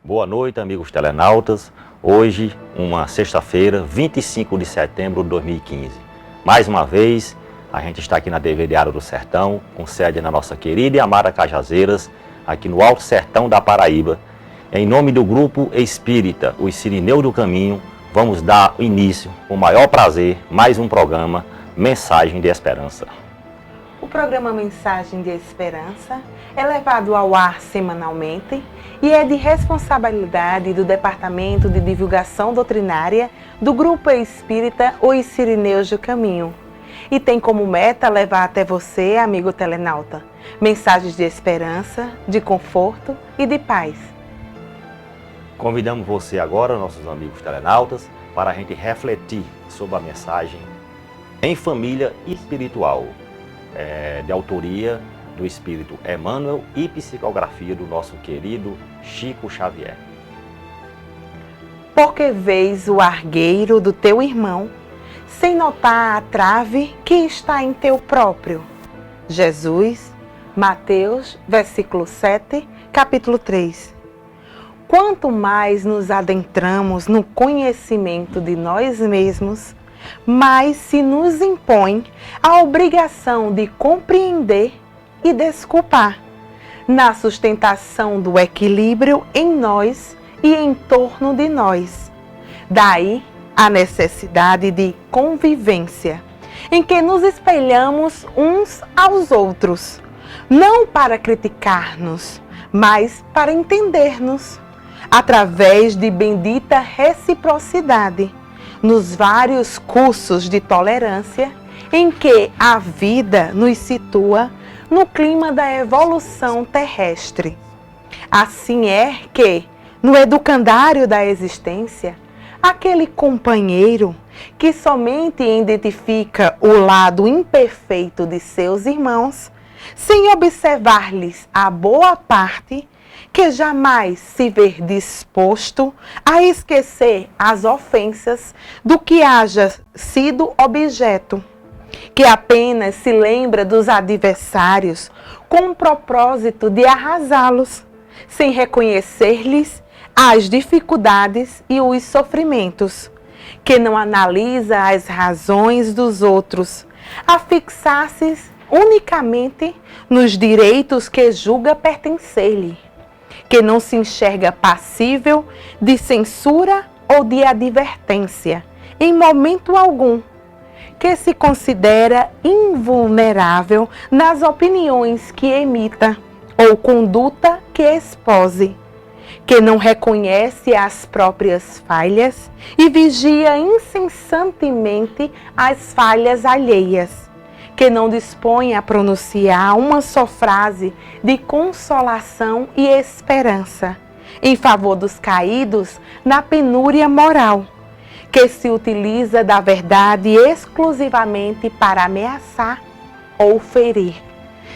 Boa noite, amigos telenautas. Hoje, uma sexta-feira, 25 de setembro de 2015. Mais uma vez, a gente está aqui na TV Diário do Sertão, com sede na nossa querida e amada Cajazeiras, aqui no Alto Sertão da Paraíba. Em nome do Grupo Espírita, os Sirineu do Caminho, vamos dar início, com o maior prazer, mais um programa, Mensagem de Esperança. O programa Mensagem de Esperança é levado ao ar semanalmente e é de responsabilidade do Departamento de Divulgação Doutrinária do Grupo Espírita Os Sirineus do Caminho. E tem como meta levar até você, amigo telenauta, mensagens de esperança, de conforto e de paz. Convidamos você agora, nossos amigos telenautas, para a gente refletir sobre a mensagem Em Família Espiritual, de autoria do Espírito Emmanuel e psicografia do nosso querido Chico Xavier. Porque vês o argueiro do teu irmão, sem notar a trave que está em teu próprio. Jesus, Mateus, versículo 7, capítulo 3. Quanto mais nos adentramos no conhecimento de nós mesmos, mais se nos impõe a obrigação de compreender e desculpar, na sustentação do equilíbrio em nós e em torno de nós. Daí a necessidade de convivência, em que nos espelhamos uns aos outros, não para criticar-nos, mas para entender-nos, através de bendita reciprocidade, nos vários cursos de tolerância em que a vida nos situa no clima da evolução terrestre. Assim é que, no educandário da existência, aquele companheiro que somente identifica o lado imperfeito de seus irmãos, sem observar-lhes a boa parte, que jamais se ver disposto a esquecer as ofensas do que haja sido objeto, que apenas se lembra dos adversários com o propósito de arrasá-los, sem reconhecer-lhes as dificuldades e os sofrimentos, que não analisa as razões dos outros, a fixar-se unicamente nos direitos que julga pertencer-lhe, que não se enxerga passível de censura ou de advertência em momento algum, que se considera invulnerável nas opiniões que emita ou conduta que expose, que não reconhece as próprias falhas e vigia incessantemente as falhas alheias, que não dispõe a pronunciar uma só frase de consolação e esperança em favor dos caídos na penúria moral, que se utiliza da verdade exclusivamente para ameaçar ou ferir.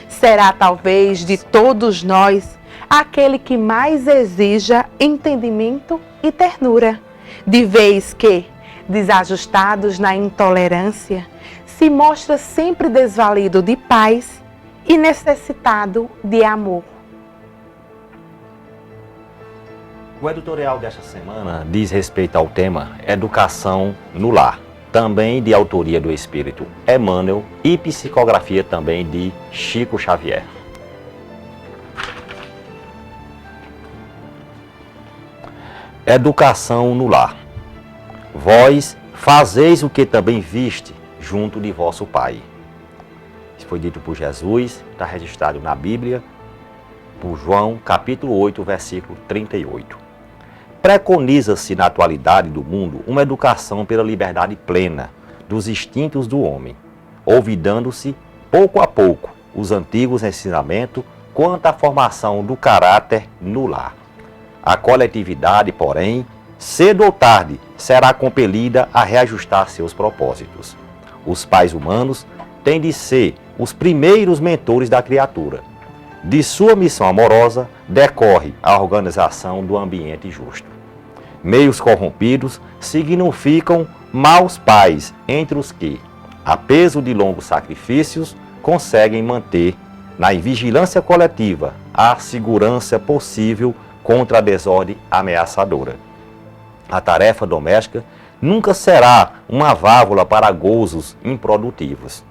Será talvez de todos nós aquele que mais exija entendimento e ternura, de vez que, desajustados na intolerância, se mostra sempre desvalido de paz e necessitado de amor. O editorial desta semana diz respeito ao tema Educação no Lar, também de autoria do Espírito Emmanuel e psicografia também de Chico Xavier. Educação no lar. Vós fazeis o que também viste junto de vosso Pai. Isso foi dito por Jesus, está registrado na Bíblia, por João, capítulo 8, versículo 38. Preconiza-se na atualidade do mundo uma educação pela liberdade plena dos instintos do homem, olvidando-se, pouco a pouco, os antigos ensinamentos quanto à formação do caráter no lar. A coletividade, porém, cedo ou tarde, será compelida a reajustar seus propósitos. Os pais humanos têm de ser os primeiros mentores da criatura. De sua missão amorosa decorre a organização do ambiente justo. Meios corrompidos significam maus pais entre os que, a peso de longos sacrifícios, conseguem manter na vigilância coletiva a segurança possível contra a desordem ameaçadora. A tarefa doméstica nunca será uma válvula para gozos improdutivos,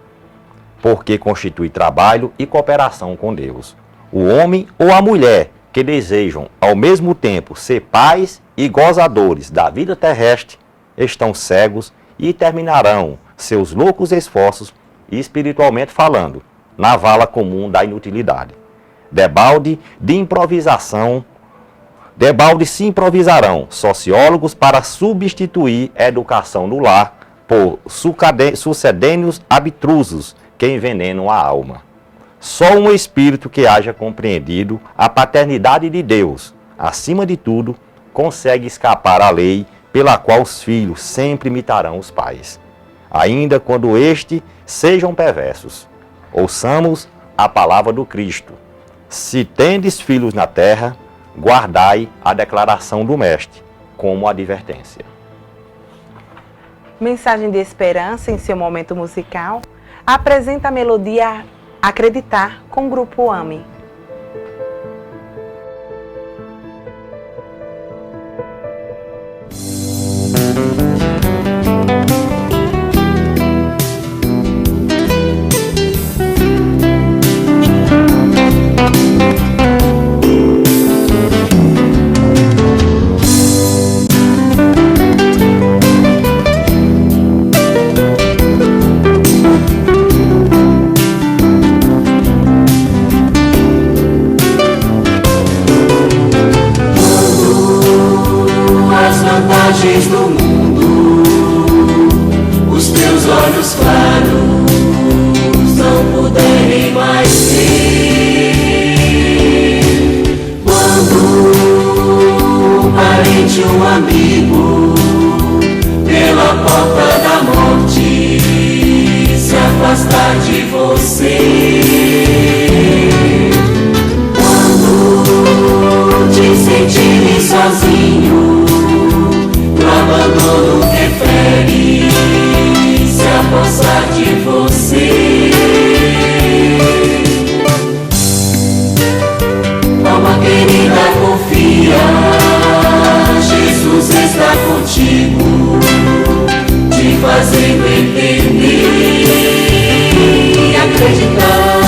porque constitui trabalho e cooperação com Deus. O homem ou a mulher que desejam ao mesmo tempo ser pais e gozadores da vida terrestre estão cegos e terminarão seus loucos esforços, espiritualmente falando, na vala comum da inutilidade. Debalde se improvisarão sociólogos para substituir a educação no lar por sucedâneos abstrusos que envenenam a alma. Só um espírito que haja compreendido a paternidade de Deus, acima de tudo, consegue escapar à lei pela qual os filhos sempre imitarão os pais, ainda quando estes sejam perversos. Ouçamos a palavra do Cristo. Se tendes filhos na terra, guardai a declaração do Mestre como advertência. Mensagem de esperança em seu momento musical. Apresenta a melodia Acreditar com o grupo AME. Do mundo, os teus olhos claros não puderem mais ver. Quando um parente, um amigo, pela porta da morte se afastar de você, quando te sentir sozinho, abandono que fere se apossar de você. Alma querida, confia, Jesus está contigo, te fazendo entender e acreditar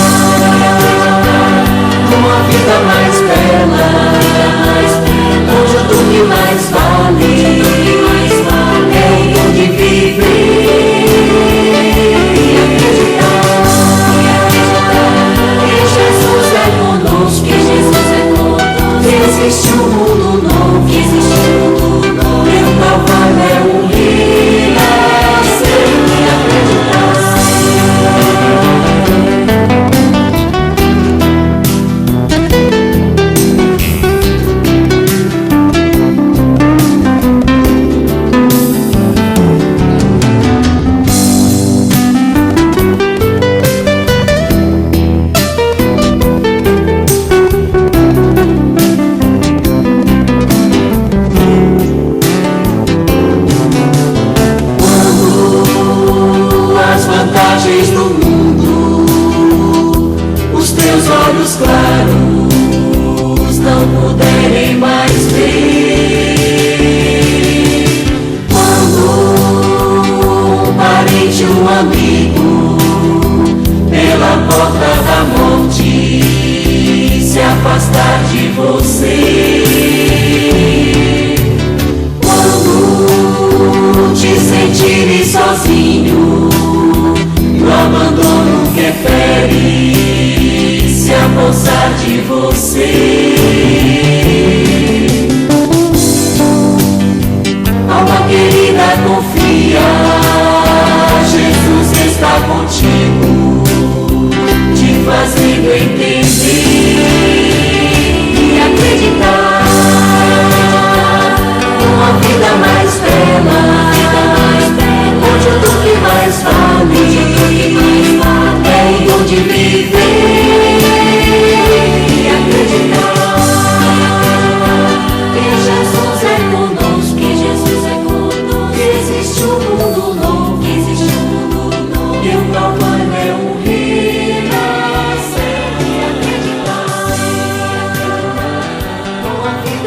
numa vida mais bela, onde tudo que mais vale é o dom de viver e acreditar que Jesus é conosco, que existe um mundo novo, e o Calvário é um renascer e acreditar.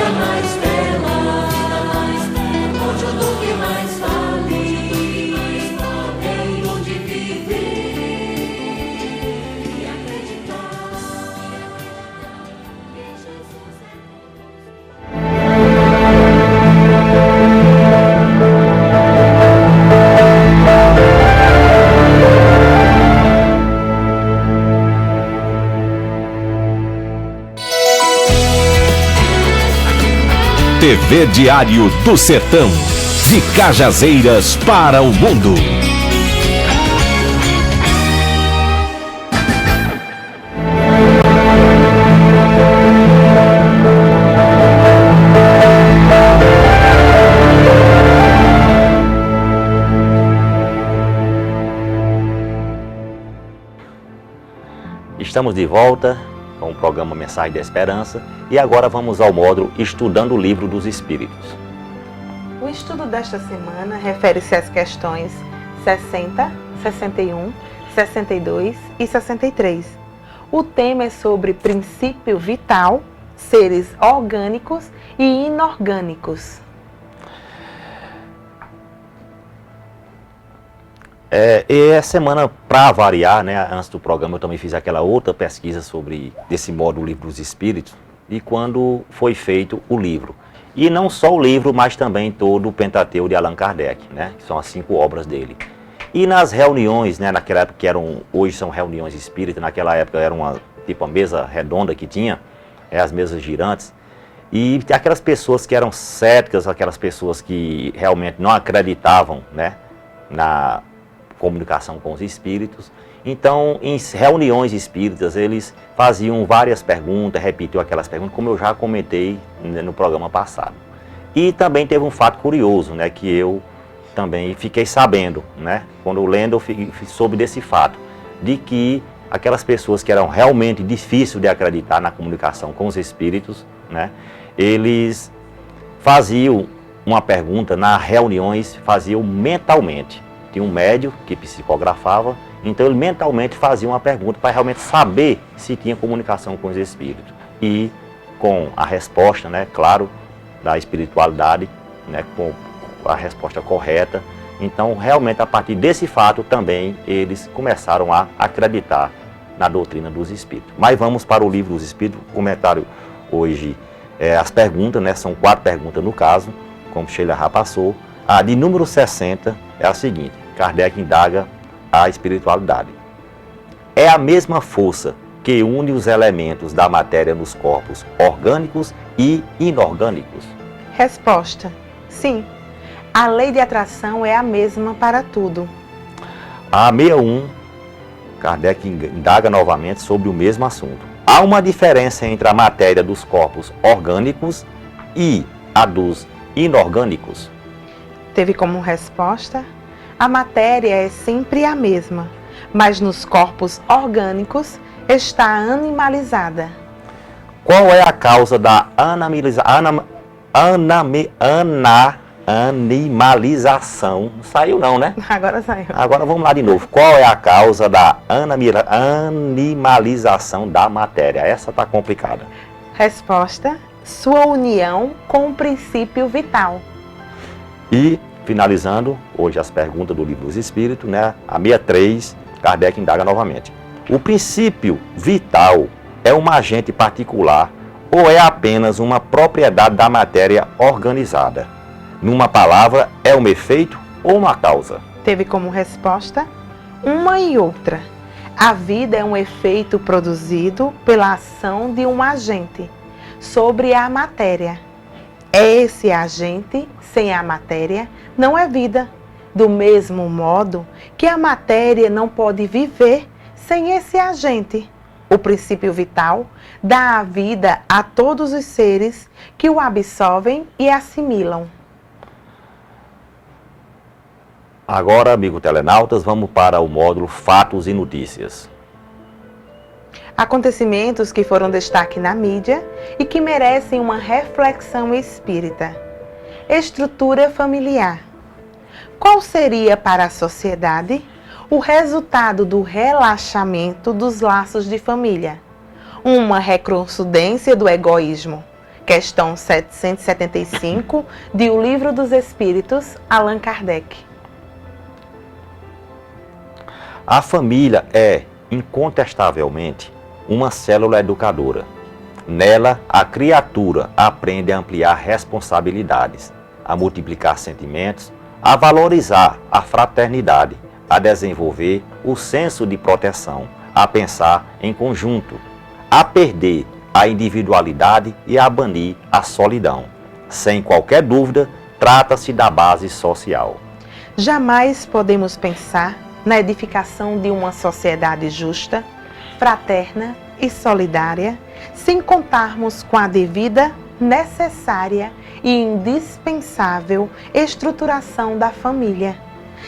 vida mais bela, onde o dom que mais vale é o dom de viver e acreditar que Jesus é TV Diário do Sertão, de Cajazeiras para o mundo. Estamos de volta com o programa Mensagem da Esperança e agora vamos ao módulo Estudando o Livro dos Espíritos. O estudo desta semana refere-se às questões 60, 61, 62 e 63. O tema é sobre princípio vital, seres orgânicos e inorgânicos. E essa semana, para variar, né, antes do programa eu também fiz aquela outra pesquisa sobre esse módulo Livro dos Espíritos e quando foi feito o livro. E não só o livro, mas também todo o Pentateuco de Allan Kardec, né, que são as 5 obras dele. E nas reuniões, né, naquela época que hoje são reuniões espíritas, naquela época era uma mesa redonda que tinha, as mesas girantes, e aquelas pessoas que eram céticas, aquelas pessoas que realmente não acreditavam, né, na comunicação com os espíritos. Então, em reuniões espíritas, eles faziam várias perguntas, repetiam aquelas perguntas, como eu já comentei no programa passado. E também teve um fato curioso, né, que eu também fiquei sabendo, né, quando lendo eu soube desse fato, de que aquelas pessoas que eram realmente difíceis de acreditar na comunicação com os espíritos, né, eles faziam uma pergunta nas reuniões, faziam mentalmente. Tinha um médium que psicografava, então ele mentalmente fazia uma pergunta para realmente saber se tinha comunicação com os espíritos. E com a resposta, né, claro, da espiritualidade, né, com a resposta correta. Então, realmente, a partir desse fato também, eles começaram a acreditar na doutrina dos espíritos. Mas vamos para o Livro dos Espíritos, o comentário hoje, as perguntas, né, são 4 perguntas no caso, como Sheila já passou. A de número 60 é a seguinte: Kardec indaga a espiritualidade. É a mesma força que une os elementos da matéria nos corpos orgânicos e inorgânicos? Resposta: sim. A lei de atração é a mesma para tudo. A 61, Kardec indaga novamente sobre o mesmo assunto. Há uma diferença entre a matéria dos corpos orgânicos e a dos inorgânicos? Teve como resposta: a matéria é sempre a mesma, mas nos corpos orgânicos está animalizada. Qual é a causa da animalização? Não saiu não, né? Agora saiu. Agora vamos lá de novo. Qual é a causa da animalização da matéria? Essa está complicada. Resposta: sua união com o princípio vital. E, finalizando, hoje as perguntas do Livro dos Espíritos, né? A 63, Kardec indaga novamente. O princípio vital é um agente particular ou é apenas uma propriedade da matéria organizada? Numa palavra, é um efeito ou uma causa? Teve como resposta uma e outra. A vida é um efeito produzido pela ação de um agente sobre a matéria. Esse agente, sem a matéria, não é vida. Do mesmo modo que a matéria não pode viver sem esse agente. O princípio vital dá a vida a todos os seres que o absorvem e assimilam. Agora, amigo telenautas, vamos para o módulo Fatos e Notícias. Acontecimentos que foram destaque na mídia e que merecem uma reflexão espírita. Estrutura familiar. Qual seria para a sociedade o resultado do relaxamento dos laços de família? Uma recrudescência do egoísmo, Questão 775, de O Livro dos Espíritos, Allan Kardec. A família é, incontestavelmente, uma célula educadora. Nela, a criatura aprende a ampliar responsabilidades, a multiplicar sentimentos, a valorizar a fraternidade, a desenvolver o senso de proteção, a pensar em conjunto, a perder a individualidade e a banir a solidão. Sem qualquer dúvida, trata-se da base social. Jamais podemos pensar na edificação de uma sociedade justa, fraterna e solidária, sem contarmos com a devida, necessária e indispensável estruturação da família.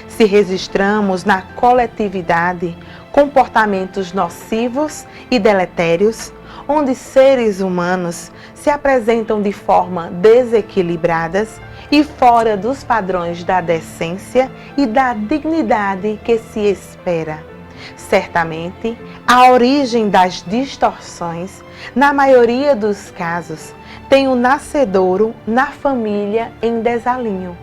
Se registramos na coletividade comportamentos nocivos e deletérios, onde seres humanos se apresentam de forma desequilibradas e fora dos padrões da decência e da dignidade que se espera. Certamente, a origem das distorções, na maioria dos casos, tem o nascedouro na família em desalinho.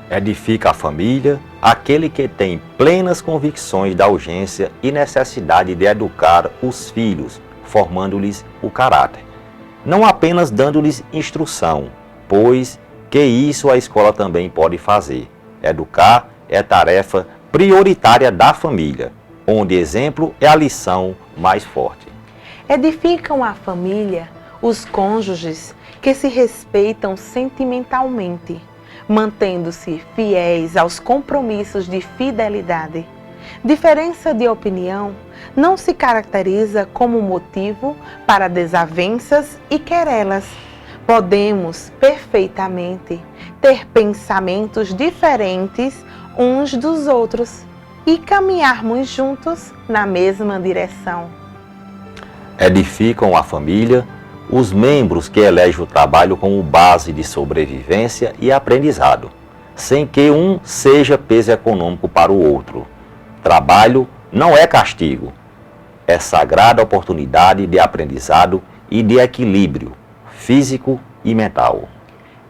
Edifica a família aquele que tem plenas convicções da urgência e necessidade de educar os filhos, formando-lhes o caráter, não apenas dando-lhes instrução, pois que isso a escola também pode fazer. Educar é tarefa prioritária da família, onde exemplo é a lição mais forte. Edificam a família os cônjuges que se respeitam sentimentalmente, mantendo-se fiéis aos compromissos de fidelidade. Diferença de opinião não se caracteriza como motivo para desavenças e querelas. Podemos perfeitamente ter pensamentos diferentes uns dos outros e caminharmos juntos na mesma direção. Edificam a família os membros que elegem o trabalho como base de sobrevivência e aprendizado, sem que um seja peso econômico para o outro. Trabalho não é castigo, é sagrada oportunidade de aprendizado e de equilíbrio físico e mental.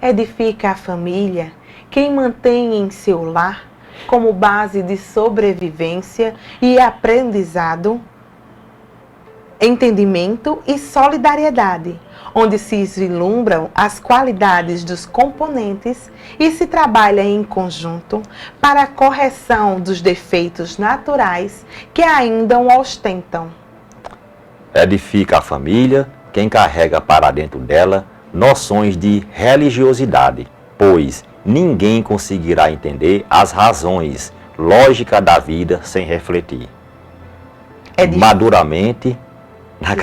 Edifica a família quem mantém em seu lar, como base de sobrevivência e aprendizado, entendimento e solidariedade, onde se vislumbram as qualidades dos componentes e se trabalha em conjunto para a correção dos defeitos naturais que ainda o ostentam. Edifica a família quem carrega para dentro dela noções de religiosidade, pois ninguém conseguirá entender as razões lógicas da vida sem refletir. Maduramente, na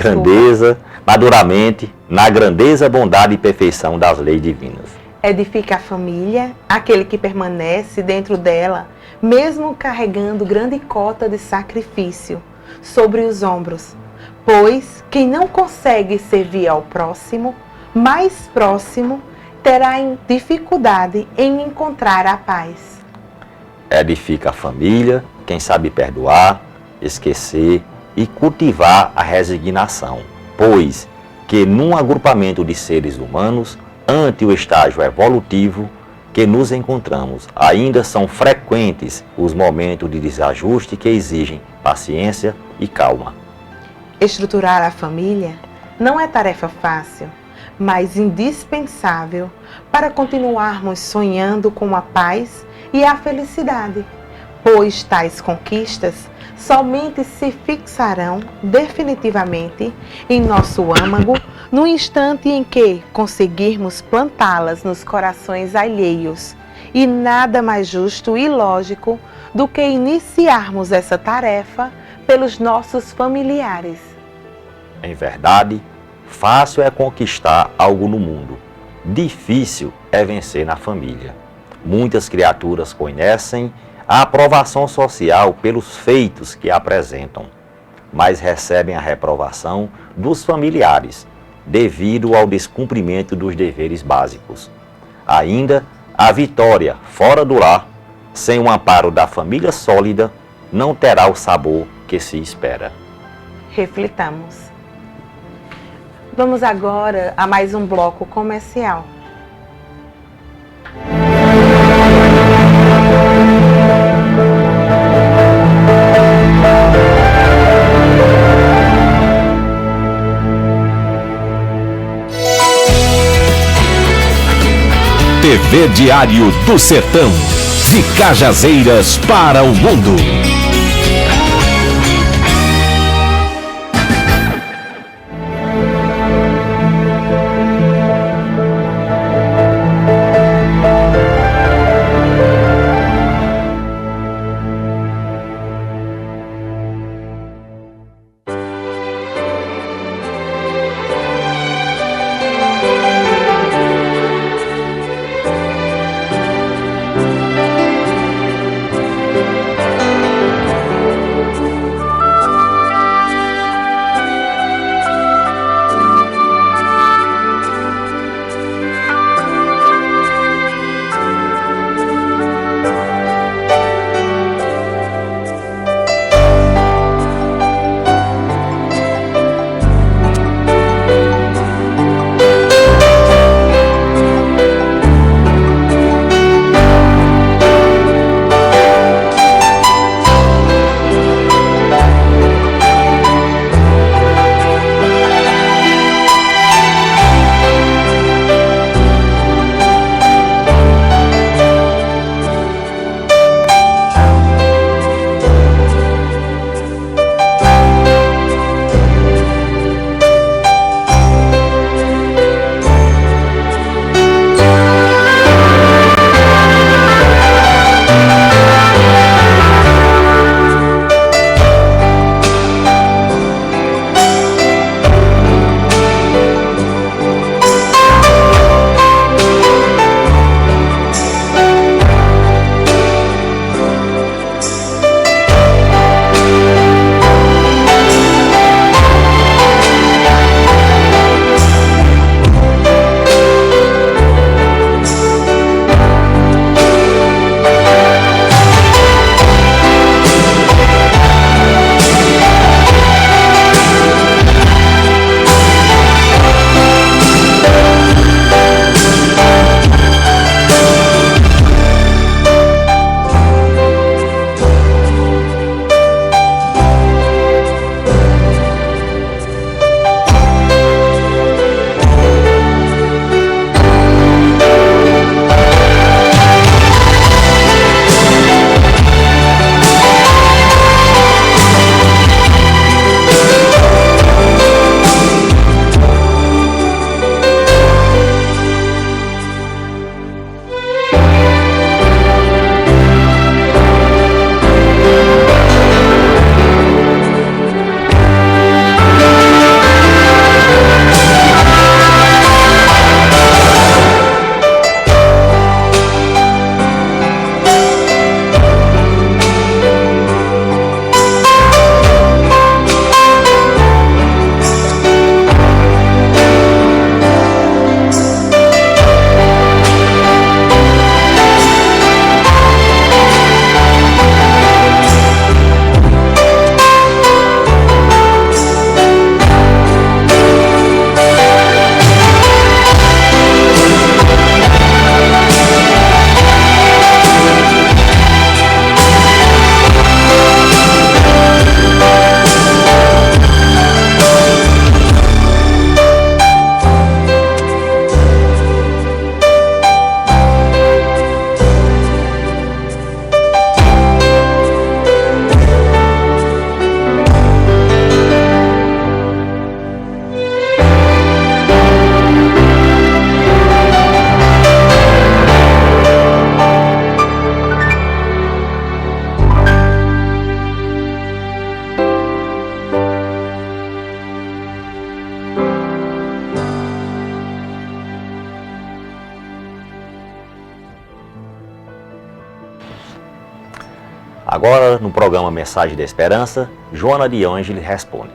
grandeza, bondade e perfeição das leis divinas. Edifica a família aquele que permanece dentro dela, mesmo carregando grande cota de sacrifício sobre os ombros, pois quem não consegue servir ao próximo, mais próximo, terá dificuldade em encontrar a paz. Edifica a família quem sabe perdoar, esquecer e cultivar a resignação, pois que num agrupamento de seres humanos, ante o estágio evolutivo que nos encontramos, ainda são frequentes os momentos de desajuste que exigem paciência e calma. Estruturar a família não é tarefa fácil, mas indispensável para continuarmos sonhando com a paz e a felicidade, pois tais conquistas somente se fixarão definitivamente em nosso âmago no instante em que conseguirmos plantá-las nos corações alheios. E nada mais justo e lógico do que iniciarmos essa tarefa pelos nossos familiares. Em verdade, fácil é conquistar algo no mundo, difícil é vencer na família. Muitas criaturas conhecem a aprovação social pelos feitos que apresentam, mas recebem a reprovação dos familiares, devido ao descumprimento dos deveres básicos. Ainda, a vitória fora do lar, sem o amparo da família sólida, não terá o sabor que se espera. Reflitamos. Vamos agora a mais um bloco comercial. TV Diário do Sertão, de Cajazeiras para o mundo. Agora, no programa Mensagem da Esperança, Joana de Ângeli responde.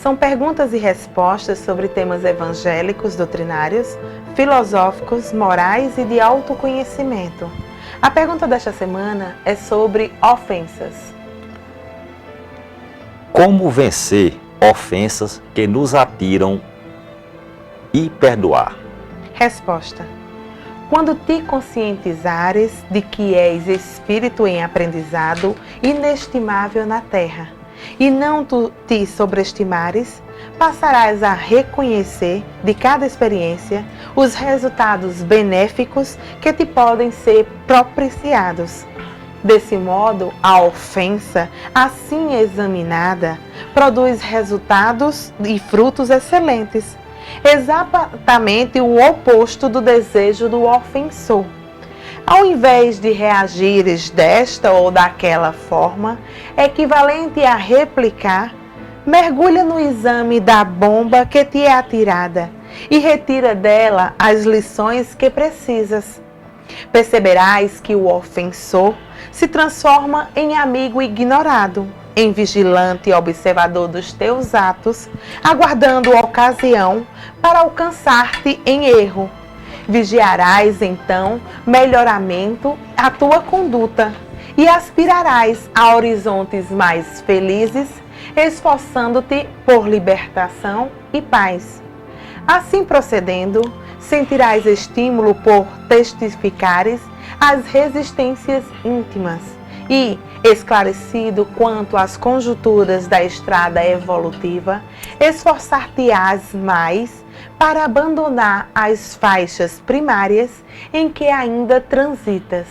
São perguntas e respostas sobre temas evangélicos, doutrinários, filosóficos, morais e de autoconhecimento. A pergunta desta semana é sobre ofensas. Como vencer ofensas que nos sentiram e perdoar. Resposta: quando te conscientizares de que és espírito em aprendizado inestimável na terra, e não tu te sobreestimares, passarás a reconhecer de cada experiência os resultados benéficos que te podem ser propiciados. Desse modo, a ofensa, assim examinada, produz resultados e frutos excelentes, exatamente o oposto do desejo do ofensor. Ao invés de reagires desta ou daquela forma, equivalente a replicar, mergulha no exame da bomba que te é atirada e retira dela as lições que precisas. Perceberás que o ofensor se transforma em amigo ignorado, em vigilante e observador dos teus atos, aguardando a ocasião para alcançar-te em erro. Vigiarás, então, melhoramento à tua conduta e aspirarás a horizontes mais felizes, esforçando-te por libertação e paz. Assim procedendo, sentirás estímulo por testificares as resistências íntimas e, esclarecido quanto às conjunturas da estrada evolutiva, esforçar-te-ás mais para abandonar as faixas primárias em que ainda transitas.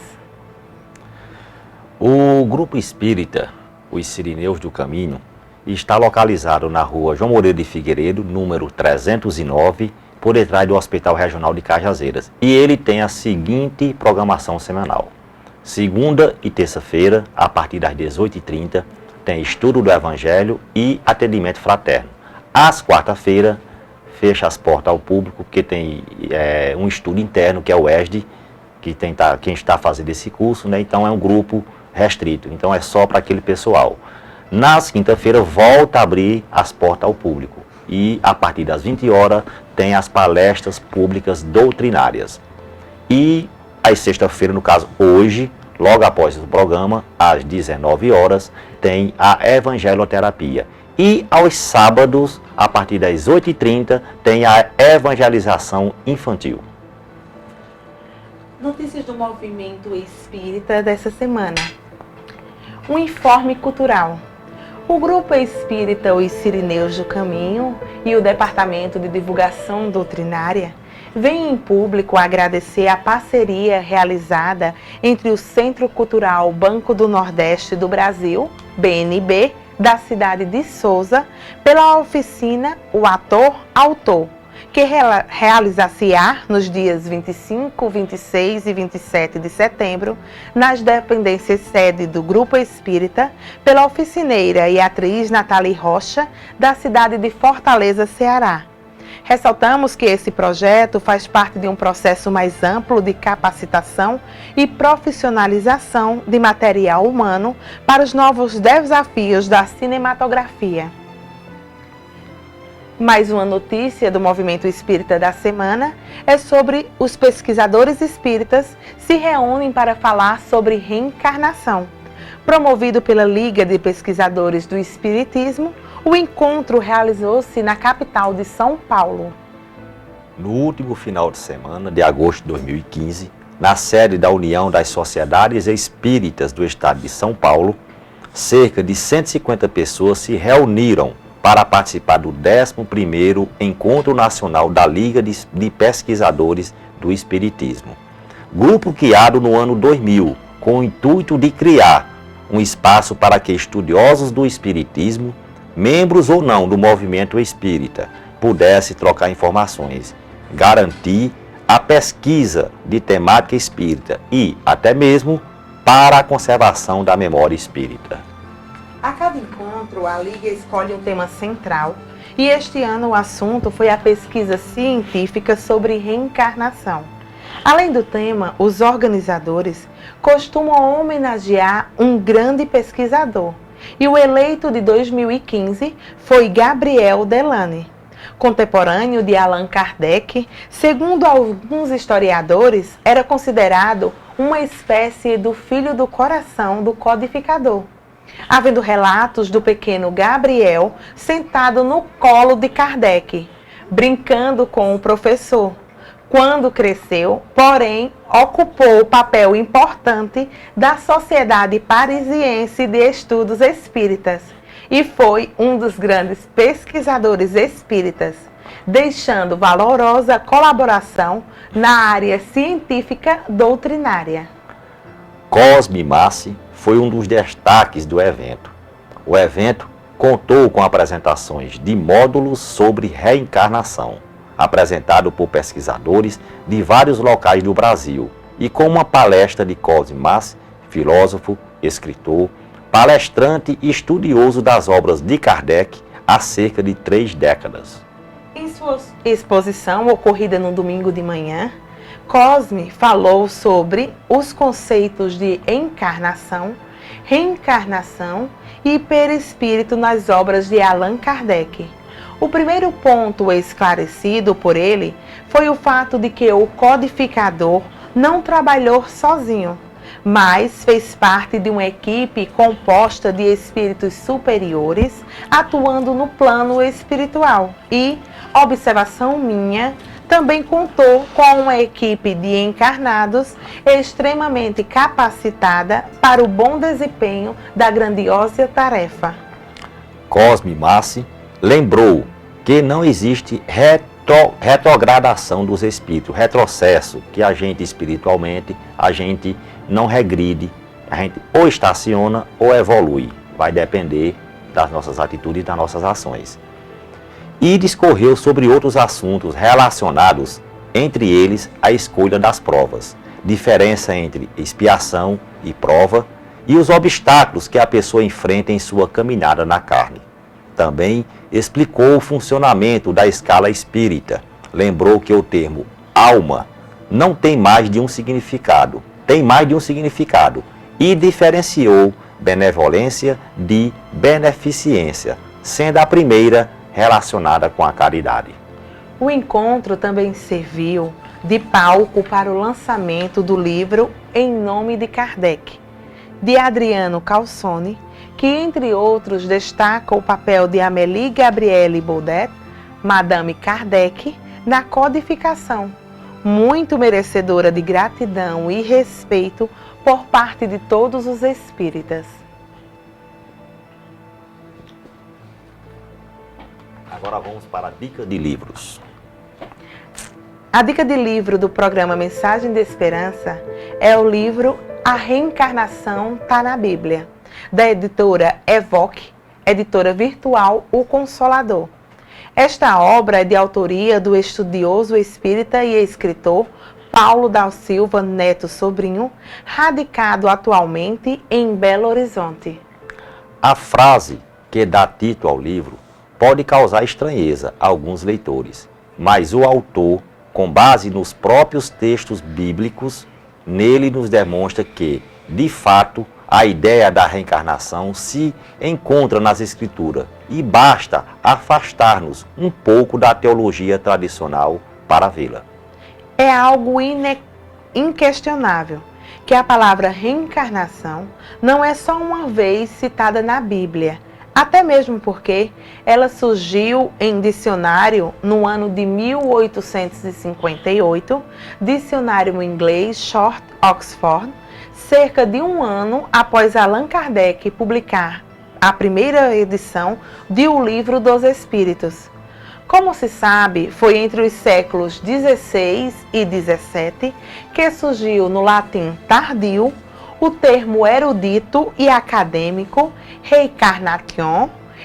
O Grupo Espírita, os Sirineus do Caminho, está localizado na rua João Moreira de Figueiredo, número 309, por detrás do Hospital Regional de Cajazeiras. E ele tem a seguinte programação semanal. Segunda e terça-feira, a partir das 18h30, tem estudo do Evangelho e atendimento fraterno. Às quarta-feira, fecha as portas ao público, porque tem um estudo interno, que é o ESD, quem está fazendo esse curso, né? Então é um grupo restrito, então é só para aquele pessoal. Nas quinta-feira, volta a abrir as portas ao público. E a partir das 20 horas, tem as palestras públicas doutrinárias. E às sexta-feira, no caso hoje, logo após o programa, às 19 horas, tem a evangeloterapia. E aos sábados, a partir das 8h30, tem a evangelização infantil. Notícias do movimento espírita dessa semana. Um informe cultural. O Grupo Espírita Os Sirineus do Caminho e o Departamento de Divulgação Doutrinária vêm em público agradecer a parceria realizada entre o Centro Cultural Banco do Nordeste do Brasil, BNB, da cidade de Souza, pela oficina O Ator Autor, que realizar-se-á nos dias 25, 26 e 27 de setembro, nas dependências sede do Grupo Espírita, pela oficineira e atriz Nathalie Rocha, da cidade de Fortaleza, Ceará. Ressaltamos que esse projeto faz parte de um processo mais amplo de capacitação e profissionalização de material humano para os novos desafios da cinematografia. Mais uma notícia do movimento espírita da semana é sobre os pesquisadores espíritas se reúnem para falar sobre reencarnação. Promovido pela Liga de Pesquisadores do Espiritismo, o encontro realizou-se na capital de São Paulo. No último final de semana de agosto de 2015, na sede da União das Sociedades Espíritas do Estado de São Paulo, cerca de 150 pessoas se reuniram para participar do 11º Encontro Nacional da Liga de Pesquisadores do Espiritismo. Grupo criado no ano 2000, com o intuito de criar um espaço para que estudiosos do Espiritismo, membros ou não do movimento espírita, pudessem trocar informações, garantir a pesquisa de temática espírita e, até mesmo, para a conservação da memória espírita. A cada encontro, a Liga escolhe um tema central e este ano o assunto foi a pesquisa científica sobre reencarnação. Além do tema, os organizadores costumam homenagear um grande pesquisador e o eleito de 2015 foi Gabriel Delany. Contemporâneo de Allan Kardec, segundo alguns historiadores, era considerado uma espécie do filho do coração do codificador. havendo relatos do pequeno Gabriel sentado no colo de Kardec, brincando com o professor. Quando cresceu, porém, ocupou o papel importante da Sociedade Parisiense de Estudos Espíritas e foi um dos grandes pesquisadores espíritas, deixando valorosa colaboração na área científica doutrinária. Cosme Massi foi um dos destaques do evento. O evento contou com apresentações de módulos sobre reencarnação, apresentado por pesquisadores de vários locais do Brasil, e com uma palestra de Cosme Massi, filósofo, escritor, palestrante e estudioso das obras de Kardec há cerca de 3 décadas. Em sua exposição ocorrida no domingo de manhã, Cosme falou sobre os conceitos de encarnação, reencarnação e perispírito nas obras de Allan Kardec. O primeiro ponto esclarecido por ele foi o fato de que o codificador não trabalhou sozinho, mas fez parte de uma equipe composta de espíritos superiores atuando no plano espiritual e, observação minha, também contou com uma equipe de encarnados extremamente capacitada para o bom desempenho da grandiosa tarefa. Cosme Massi lembrou que não existe retrogradação dos espíritos, retrocesso, que a gente espiritualmente, a gente não regride, a gente ou estaciona ou evolui. Vai depender das nossas atitudes e das nossas ações. E discorreu sobre outros assuntos relacionados, entre eles a escolha das provas, diferença entre expiação e prova e os obstáculos que a pessoa enfrenta em sua caminhada na carne. Também explicou o funcionamento da escala espírita. Lembrou que o termo alma não tem mais de um significado, e diferenciou benevolência de beneficência, sendo a primeira relacionada com a caridade. O encontro também serviu de palco para o lançamento do livro Em Nome de Kardec, de Adriano Calzone, que, entre outros, destaca o papel de Amélie Gabrielle Baudet, Madame Kardec, na codificação, muito merecedora de gratidão e respeito por parte de todos os espíritas. Agora vamos para a dica de livros. A dica de livro do programa Mensagem de Esperança é o livro A Reencarnação Tá na Bíblia, da editora Evoque, editora virtual O Consolador. Esta obra é de autoria do estudioso espírita e escritor Paulo da Silva Neto Sobrinho, radicado atualmente em Belo Horizonte. A frase que dá título ao livro pode causar estranheza a alguns leitores, mas o autor, com base nos próprios textos bíblicos, nele nos demonstra que, de fato, a ideia da reencarnação se encontra nas Escrituras e basta afastar-nos um pouco da teologia tradicional para vê-la. É algo inquestionável que a palavra reencarnação não é só uma vez citada na Bíblia, até mesmo porque ela surgiu em dicionário no ano de 1858, dicionário inglês Short Oxford, cerca de um ano após Allan Kardec publicar a primeira edição de O Livro dos Espíritos. Como se sabe, foi entre os séculos XVI e XVII que surgiu no latim tardio o termo erudito e acadêmico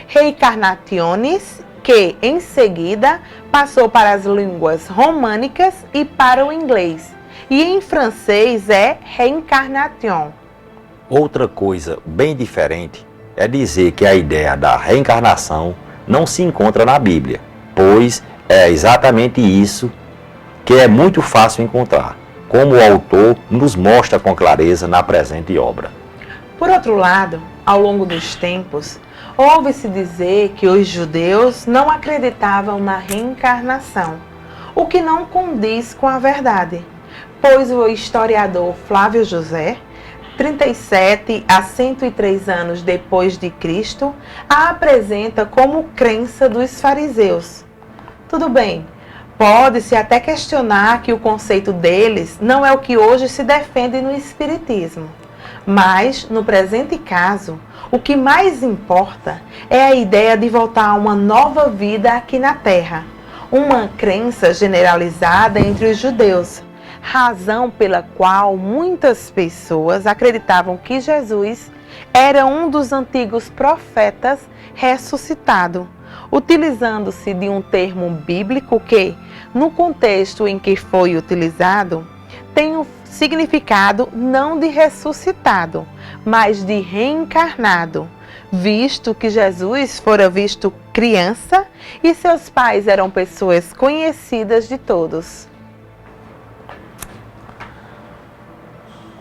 reincarnationis, que em seguida passou para as línguas românicas e para o inglês, e em francês é reincarnation. Outra coisa bem diferente é dizer que a ideia da reencarnação não se encontra na Bíblia, pois é exatamente isso que é muito fácil encontrar, como o autor nos mostra com clareza na presente obra. Por outro lado, ao longo dos tempos, ouve-se dizer que os judeus não acreditavam na reencarnação, o que não condiz com a verdade, pois o historiador Flávio José 37 a 103 anos depois de Cristo, a apresenta como crença dos fariseus. Tudo bem, pode-se até questionar que o conceito deles não é o que hoje se defende no Espiritismo. Mas, no presente caso, o que mais importa é a ideia de voltar a uma nova vida aqui na Terra. Uma crença generalizada entre os judeus, razão pela qual muitas pessoas acreditavam que Jesus era um dos antigos profetas ressuscitado, utilizando-se de um termo bíblico que, no contexto em que foi utilizado, tem um significado não de ressuscitado, mas de reencarnado, visto que Jesus fora visto criança e seus pais eram pessoas conhecidas de todos.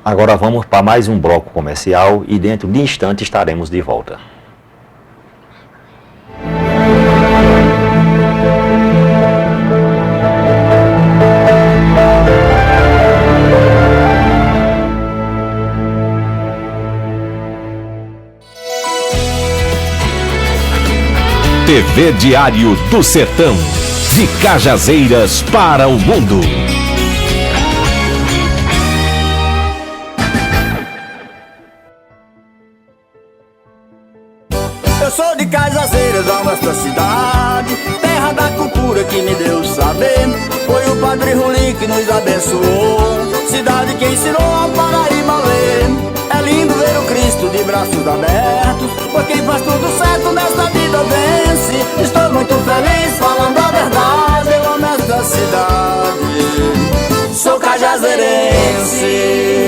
Agora vamos para mais um bloco comercial e dentro de instantes estaremos de volta. TV Diário do Sertão, de Cajazeiras para o mundo. Eu sou de Cajazeiras, a nossa cidade, terra da cultura que me deu saber. Foi o Padre Ruli que nos abençoou, cidade que ensinou ao Paraíba a ler. É lindo ver o Cristo de braços abertos, pois quem faz tudo certo nesta vida vence. Estou muito feliz falando a verdade, eu amo esta cidade. Sou cajazeirense.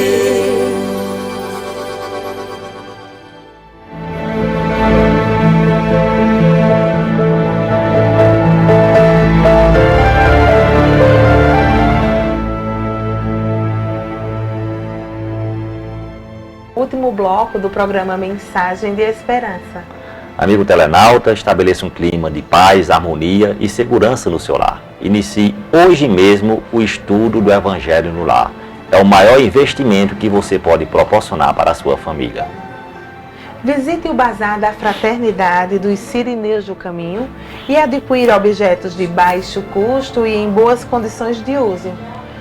Último bloco do programa Mensagem de Esperança. Amigo telenauta, estabeleça um clima de paz, harmonia e segurança no seu lar. Inicie hoje mesmo o estudo do Evangelho no lar. É o maior investimento que você pode proporcionar para a sua família. Visite o Bazar da Fraternidade dos Sirineus do Caminho e adquira objetos de baixo custo e em boas condições de uso.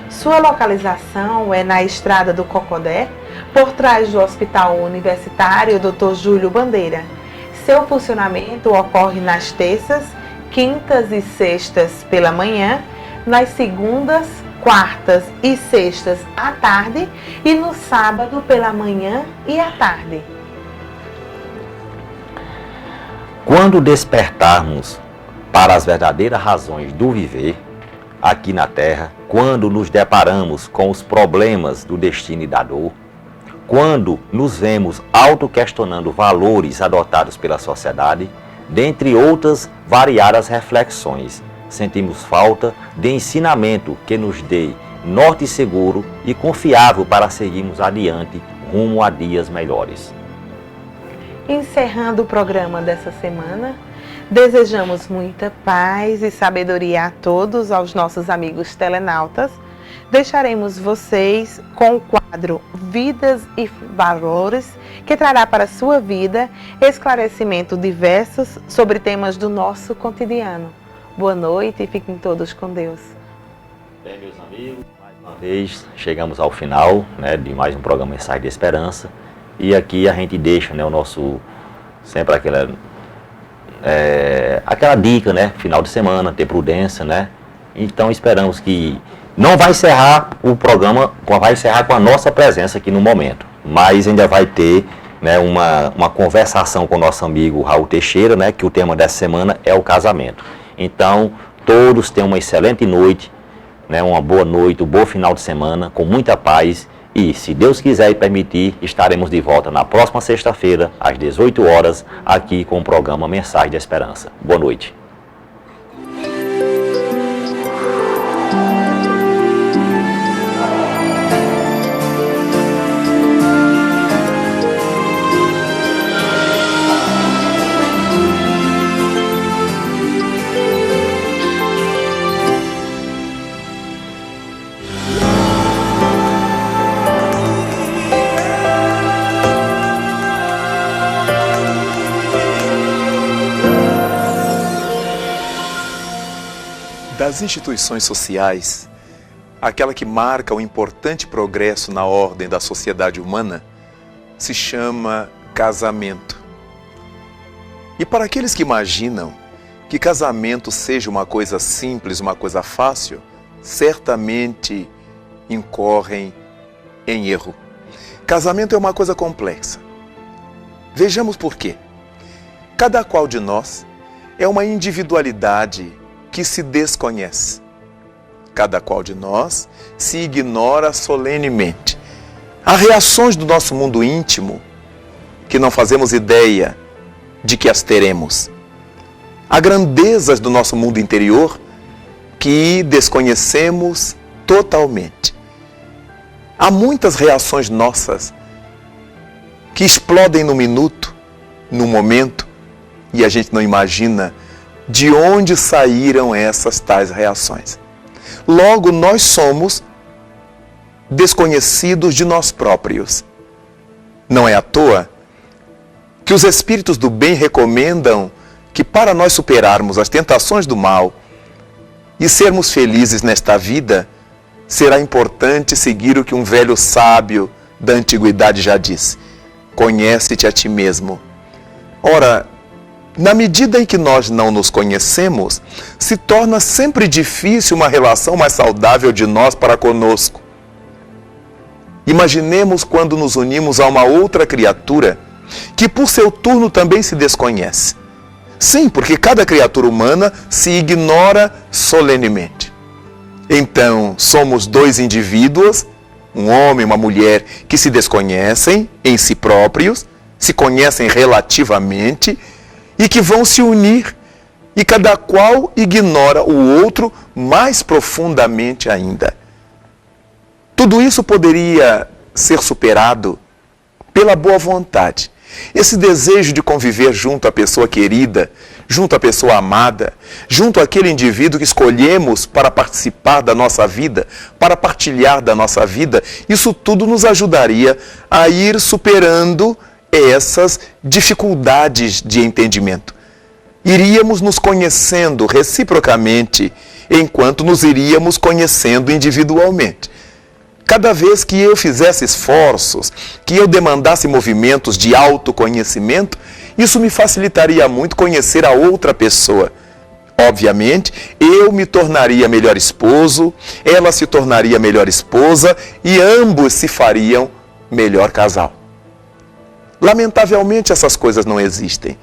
Sua localização é na Estrada do Cocodé, por trás do Hospital Universitário Dr. Júlio Bandeira. Seu funcionamento ocorre nas terças, quintas e sextas pela manhã, nas segundas, quartas e sextas à tarde e no sábado pela manhã e à tarde. Quando despertarmos para as verdadeiras razões do viver aqui na Terra, quando nos deparamos com os problemas do destino e da dor, quando nos vemos auto-questionando valores adotados pela sociedade, dentre outras variadas reflexões, sentimos falta de ensinamento que nos dê norte seguro e confiável para seguirmos adiante rumo a dias melhores. Encerrando o programa dessa semana, desejamos muita paz e sabedoria a todos, aos nossos amigos telenautas. Deixaremos vocês com o quadro Vidas e Valores, que trará para a sua vida esclarecimento diversos sobre temas do nosso cotidiano. Boa noite e fiquem todos com Deus. Bem, meus amigos, mais uma vez chegamos ao final, de mais um programa Mensagem de Esperança. E aqui a gente deixa, o nosso, sempre aquela dica, final de semana, ter prudência, Então esperamos que não vai encerrar o programa, vai encerrar com a nossa presença aqui no momento, mas ainda vai ter uma conversação com o nosso amigo Raul Teixeira, que o tema dessa semana é o casamento. Então, todos tenham uma excelente noite, uma boa noite, um bom final de semana, com muita paz. E, se Deus quiser e permitir, estaremos de volta na próxima sexta-feira, às 18 horas, aqui com o programa Mensagem de Esperança. Boa noite. Das instituições sociais, aquela que marca um importante progresso na ordem da sociedade humana se chama casamento. E para aqueles que imaginam que casamento seja uma coisa simples, uma coisa fácil, certamente incorrem em erro. Casamento é uma coisa complexa. Vejamos por quê. Cada qual de nós é uma individualidade que se desconhece. Cada qual de nós se ignora solenemente. Há reações do nosso mundo íntimo que não fazemos ideia de que as teremos. Há grandezas do nosso mundo interior que desconhecemos totalmente. Há muitas reações nossas que explodem no minuto, no momento, e a gente não imagina de onde saíram essas tais reações. Logo, nós somos desconhecidos de nós próprios. Não é à toa que os espíritos do bem recomendam que para nós superarmos as tentações do mal e sermos felizes nesta vida, será importante seguir o que um velho sábio da antiguidade já disse: conhece-te a ti mesmo. Ora, na medida em que nós não nos conhecemos, se torna sempre difícil uma relação mais saudável de nós para conosco. Imaginemos quando nos unimos a uma outra criatura que por seu turno também se desconhece. Sim, porque cada criatura humana se ignora solenemente. Então, somos dois indivíduos, um homem e uma mulher, que se desconhecem em si próprios, se conhecem relativamente e que vão se unir, e cada qual ignora o outro mais profundamente ainda. Tudo isso poderia ser superado pela boa vontade. Esse desejo de conviver junto à pessoa querida, junto à pessoa amada, junto àquele indivíduo que escolhemos para participar da nossa vida, para partilhar da nossa vida, isso tudo nos ajudaria a ir superando essas dificuldades de entendimento. Iríamos nos conhecendo reciprocamente, enquanto nos iríamos conhecendo individualmente. Cada vez que eu fizesse esforços, que eu demandasse movimentos de autoconhecimento, isso me facilitaria muito conhecer a outra pessoa. Obviamente, eu me tornaria melhor esposo, ela se tornaria melhor esposa e ambos se fariam melhor casal. Lamentavelmente, essas coisas não existem.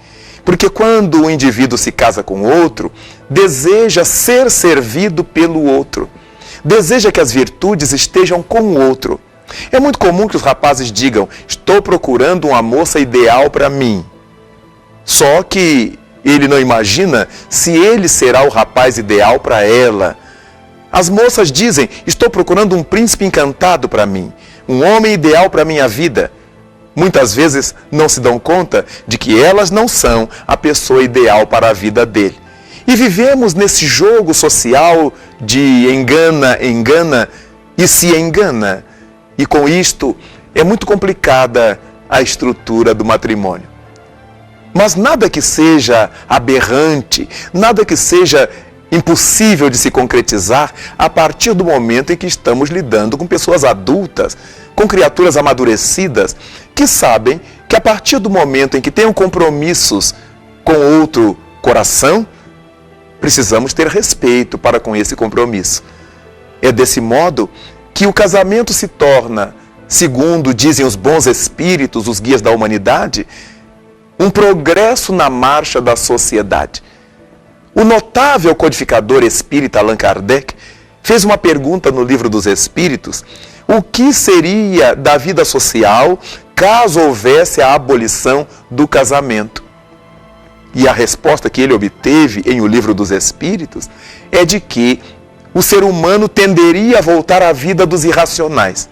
Porque quando um indivíduo se casa com outro, deseja ser servido pelo outro. Deseja que as virtudes estejam com o outro. É muito comum que os rapazes digam: estou procurando uma moça ideal para mim. Só que ele não imagina se ele será o rapaz ideal para ela. As moças dizem: estou procurando um príncipe encantado para mim, um homem ideal para minha vida. Muitas vezes não se dão conta de que elas não são a pessoa ideal para a vida dele. E vivemos nesse jogo social de engana e se engana. E com isto é muito complicada a estrutura do matrimônio. Mas nada que seja aberrante, nada que seja impossível de se concretizar a partir do momento em que estamos lidando com pessoas adultas, com criaturas amadurecidas, que sabem que a partir do momento em que tenham compromissos com outro coração, precisamos ter respeito para com esse compromisso. É desse modo que o casamento se torna, segundo dizem os bons espíritos, os guias da humanidade, um progresso na marcha da sociedade. O notável codificador espírita Allan Kardec fez uma pergunta no Livro dos Espíritos: o que seria da vida social caso houvesse a abolição do casamento? E a resposta que ele obteve em O Livro dos Espíritos é de que o ser humano tenderia a voltar à vida dos irracionais.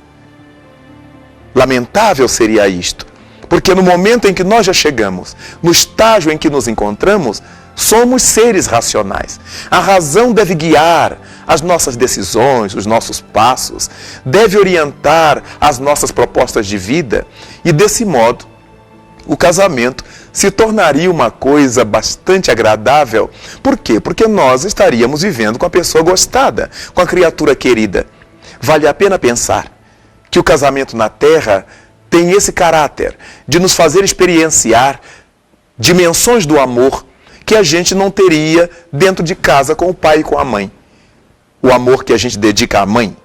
Lamentável seria isto, porque no momento em que nós já chegamos, no estágio em que nos encontramos, somos seres racionais. A razão deve guiar as nossas decisões, os nossos passos, deve orientar as nossas propostas de vida, e desse modo o casamento se tornaria uma coisa bastante agradável. Por quê? Porque nós estaríamos vivendo com a pessoa gostada, com a criatura querida. Vale a pena pensar que o casamento na Terra tem esse caráter de nos fazer experienciar dimensões do amor que a gente não teria dentro de casa com o pai e com a mãe. O amor que a gente dedica à mãe,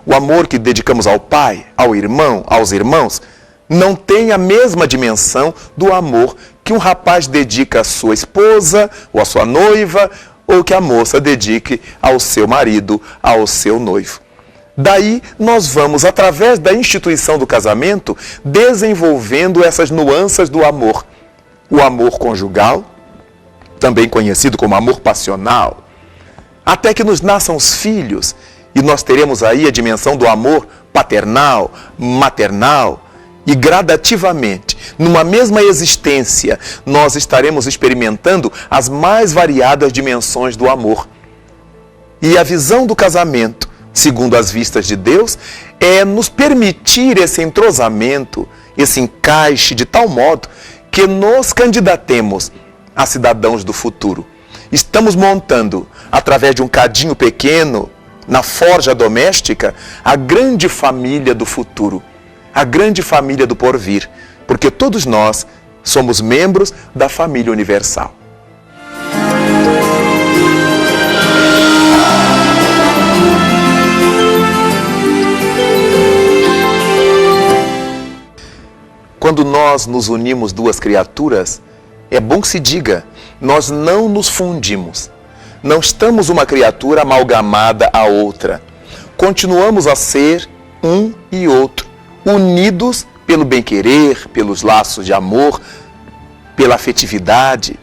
o amor que dedicamos ao pai, ao irmão, aos irmãos, não tem a mesma dimensão do amor que um rapaz dedica à sua esposa ou à sua noiva, ou que a moça dedique ao seu marido, ao seu noivo. Daí nós vamos, através da instituição do casamento, desenvolvendo essas nuances do amor. O amor conjugal, também conhecido como amor passional, até que nos nasçam os filhos, e nós teremos aí a dimensão do amor paternal, maternal, e gradativamente, numa mesma existência, nós estaremos experimentando as mais variadas dimensões do amor. E a visão do casamento, segundo as vistas de Deus, é nos permitir esse entrosamento, esse encaixe de tal modo que nos candidatemos a cidadãos do futuro. Estamos montando, através de um cadinho pequeno, na forja doméstica, a grande família do futuro, a grande família do porvir, porque todos nós somos membros da família universal. Quando nós nos unimos duas criaturas, é bom que se diga, nós não nos fundimos. Não estamos uma criatura amalgamada à outra. Continuamos a ser um e outro, unidos pelo bem-querer, pelos laços de amor, pela afetividade,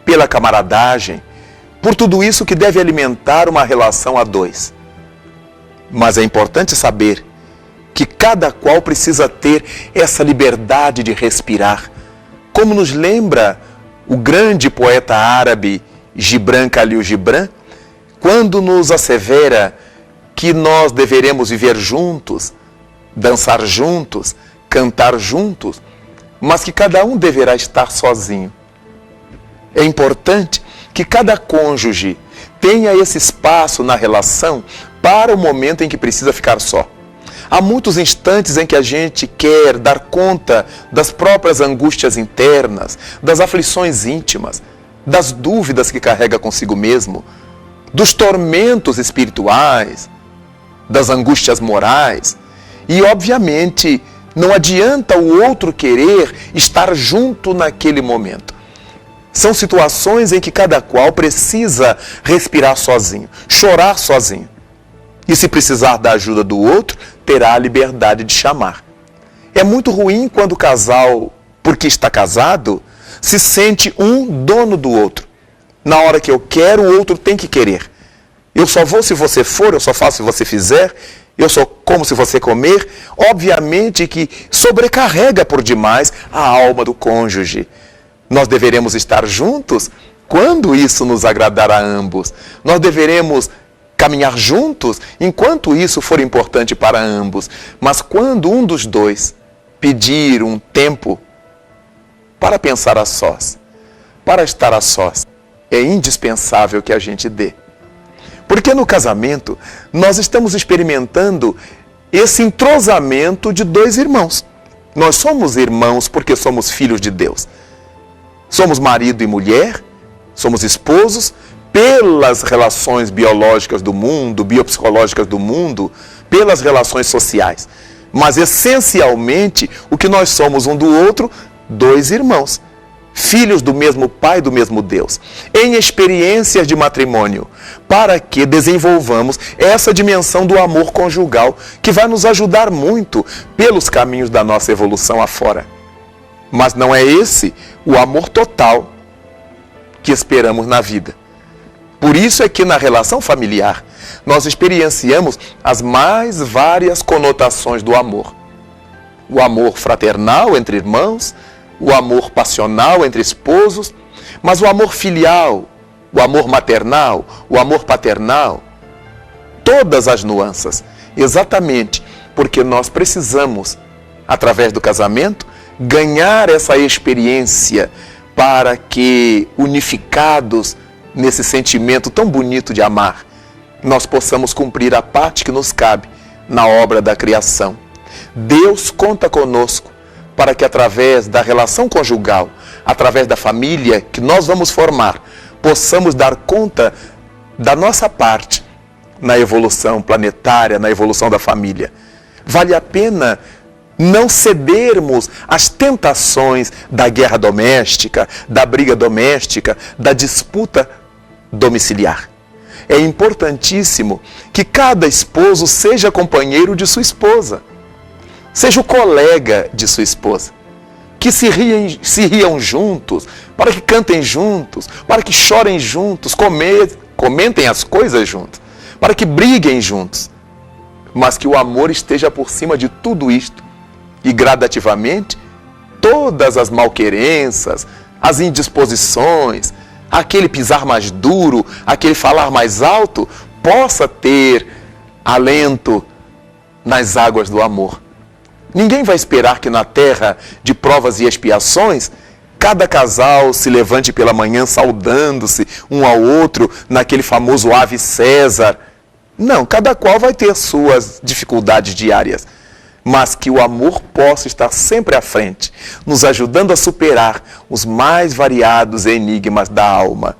pela camaradagem, por tudo isso que deve alimentar uma relação a dois. Mas é importante saber que cada qual precisa ter essa liberdade de respirar. Como nos lembra o grande poeta árabe Gibran Khalil Gibran, quando nos assevera que nós deveremos viver juntos, dançar juntos, cantar juntos, mas que cada um deverá estar sozinho. É importante que cada cônjuge tenha esse espaço na relação para o momento em que precisa ficar só. Há muitos instantes em que a gente quer dar conta das próprias angústias internas, das aflições íntimas, das dúvidas que carrega consigo mesmo, dos tormentos espirituais, das angústias morais. E, obviamente, não adianta o outro querer estar junto naquele momento. São situações em que cada qual precisa respirar sozinho, chorar sozinho. E se precisar da ajuda do outro, terá a liberdade de chamar. É muito ruim quando o casal, porque está casado, se sente um dono do outro. Na hora que eu quero, o outro tem que querer. Eu só vou se você for, eu só faço se você fizer, eu só como se você comer. Obviamente que sobrecarrega por demais a alma do cônjuge. Nós deveremos estar juntos quando isso nos agradar a ambos. Nós deveremos caminhar juntos enquanto isso for importante para ambos. Mas quando um dos dois pedir um tempo para pensar a sós, para estar a sós, é indispensável que a gente dê. Porque no casamento nós estamos experimentando esse entrosamento de dois irmãos. Nós somos irmãos porque somos filhos de Deus. Somos marido e mulher, somos esposos, pelas relações biológicas do mundo, biopsicológicas do mundo, pelas relações sociais. Mas, essencialmente, o que nós somos um do outro, dois irmãos, filhos do mesmo Pai, do mesmo Deus, em experiências de matrimônio, para que desenvolvamos essa dimensão do amor conjugal, que vai nos ajudar muito pelos caminhos da nossa evolução afora. Mas não é esse o amor total que esperamos na vida. Por isso é que na relação familiar nós experienciamos as mais várias conotações do amor. O amor fraternal entre irmãos, o amor passional entre esposos, mas o amor filial, o amor maternal, o amor paternal, todas as nuances, exatamente porque nós precisamos, através do casamento, ganhar essa experiência para que, unificados nesse sentimento tão bonito de amar, nós possamos cumprir a parte que nos cabe na obra da criação. Deus conta conosco para que, através da relação conjugal, através da família que nós vamos formar, possamos dar conta da nossa parte na evolução planetária, na evolução da família. Vale a pena não cedermos às tentações da guerra doméstica, da briga doméstica, da disputa domiciliar. É importantíssimo que cada esposo seja companheiro de sua esposa, seja o colega de sua esposa, que se riam juntos, para que cantem juntos, para que chorem juntos, comentem as coisas juntos, para que briguem juntos, mas que o amor esteja por cima de tudo isto e gradativamente todas as malquerenças, as indisposições, aquele pisar mais duro, aquele falar mais alto, possa ter alento nas águas do amor. Ninguém vai esperar que na terra de provas e expiações cada casal se levante pela manhã saudando-se um ao outro naquele famoso Ave César. Não, cada qual vai ter suas dificuldades diárias, mas que o amor possa estar sempre à frente, nos ajudando a superar os mais variados enigmas da alma.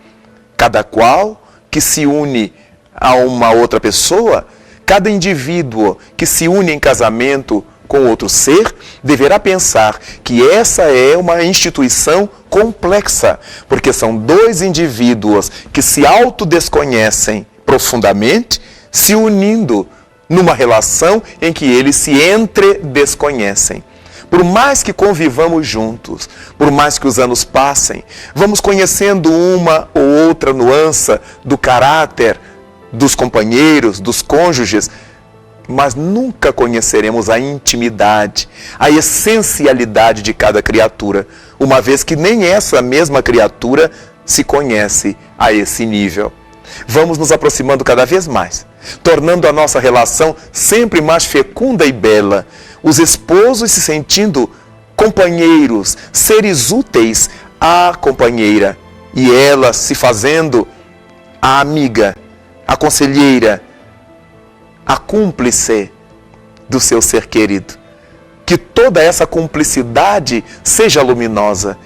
Cada qual que se une a uma outra pessoa, cada indivíduo que se une em casamento com outro ser, deverá pensar que essa é uma instituição complexa, porque são dois indivíduos que se autodesconhecem profundamente, se unindo numa relação em que eles se desconhecem. Por mais que convivamos juntos, por mais que os anos passem, vamos conhecendo uma ou outra nuance do caráter dos companheiros, dos cônjuges, mas nunca conheceremos a intimidade, a essencialidade de cada criatura, uma vez que nem essa mesma criatura se conhece a esse nível. Vamos nos aproximando cada vez mais, tornando a nossa relação sempre mais fecunda e bela, os esposos se sentindo companheiros, seres úteis à companheira, e ela se fazendo a amiga, a conselheira, a cúmplice do seu ser querido. Que toda essa cumplicidade seja luminosa,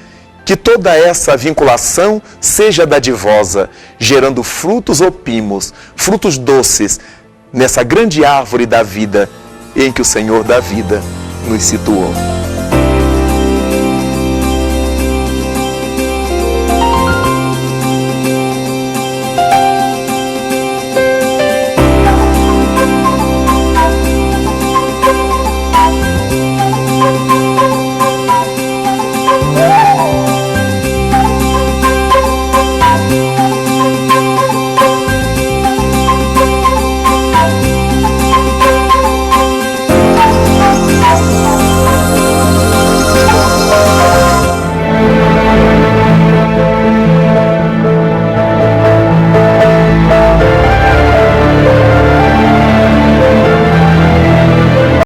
que toda essa vinculação seja dadivosa, gerando frutos opimos, frutos doces, nessa grande árvore da vida em que o Senhor da vida nos situou.